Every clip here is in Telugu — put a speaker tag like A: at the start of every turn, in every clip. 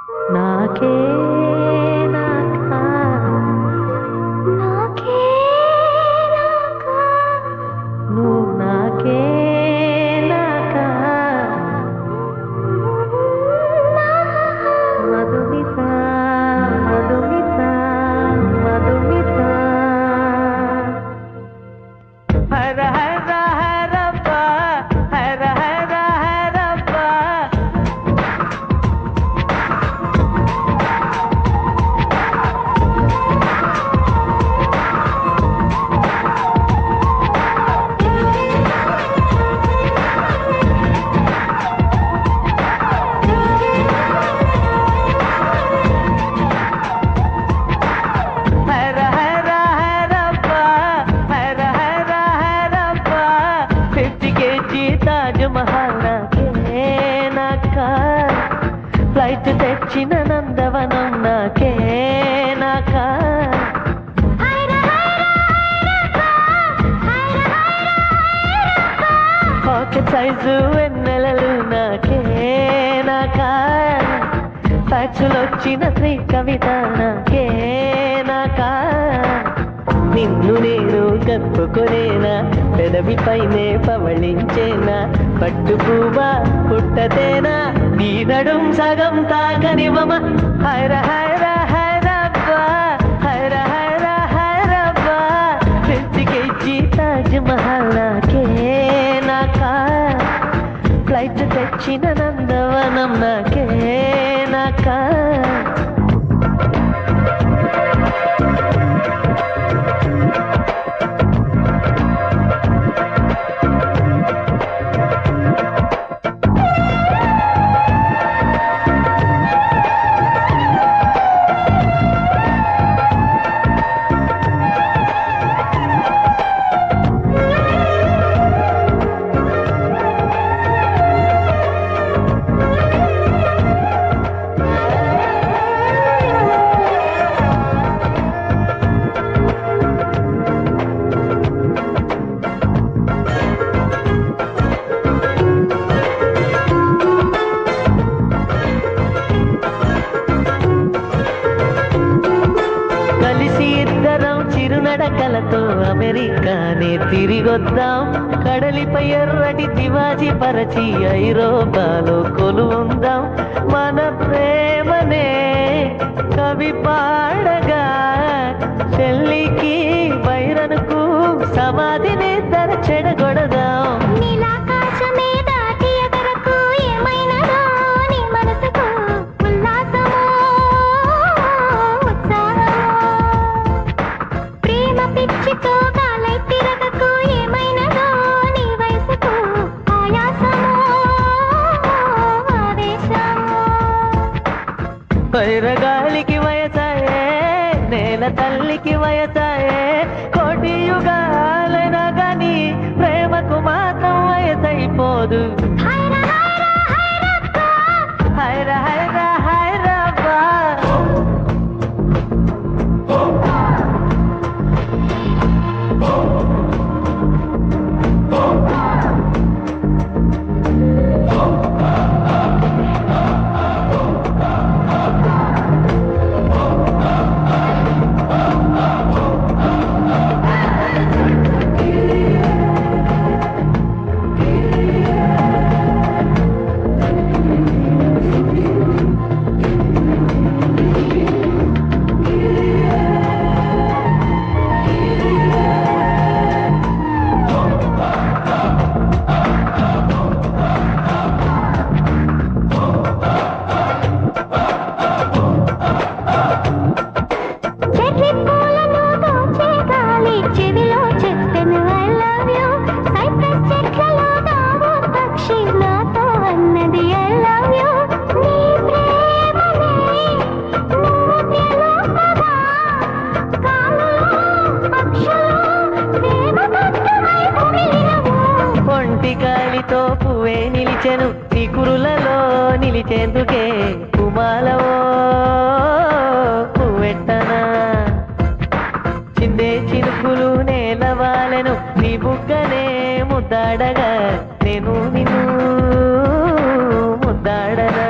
A: నాకే నాకా నాకే నాకా నువ్వు నాకే నాకా మధుమిత మధుమిత మధుమిత హర హర హరప్ప హర హర హరప్ప ఫ్లైట్ తెచ్చిన నందవనం నాకే నాకా పాకెట్ సైజు వెన్నెలలు నాకే నాకా ఫ్యాక్సులొచ్చిన శ్రీ కవిత నాకే నాకా నిన్ను నేను కప్పుకొనేనా పెదవి పైనే పవళించేనా పట్టు పువ్వా పుట్టతేనా నీ నడుం సగం తాకనివ్వమ హైర హైర హైరబ్బా హైర హైర హైరబ్బా ఫ్రెండ్స్కి తాజ్ మహల్ నాకే నాకా ఫ్లైట్ తెచ్చిన నందవనం నాకే నాకా నడకలతో అమెరికానే తిరిగొద్దాం కడలిపై ఎర్రటి తివాజీ పరచి ఐరోపాలో కొలువుందాం మన ప్రేమనే కవి పాడగా చెల్లికి వైరనుకు సమాధిని ధర చెడగొడదాం వైరగాలికి వయసాయే నేల తల్లికి వయసాయే కోటి యుగాలైనా గాని ప్రేమకు మాత్రం వయసైపోదు హైర హైర హైరబ్బా గాలితో పువ్వే నిలిచెను నీ కురులలో నిలిచేందుకే కుమాలవో పువ్వెట్టనా చిందే చినుకులు నేలవాలెను నీ బుగ్గనే ముద్దాడగా నేను నిన్ను ముద్దాడనా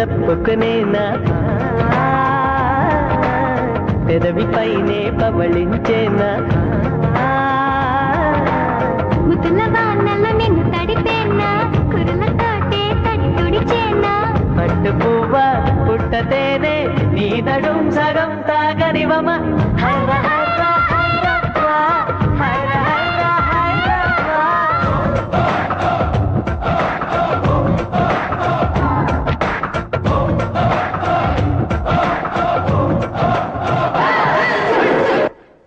A: కప్పుకునేనా పెదవి పైనే పవళించేనా
B: ముద్దుల వానల్లో నిన్ను తడిపేనా కురులతోటే తడి తుడిచేనా
A: పట్టు పువ్వ పుట్టతేనే నీ నడుం సగం తాగనివమ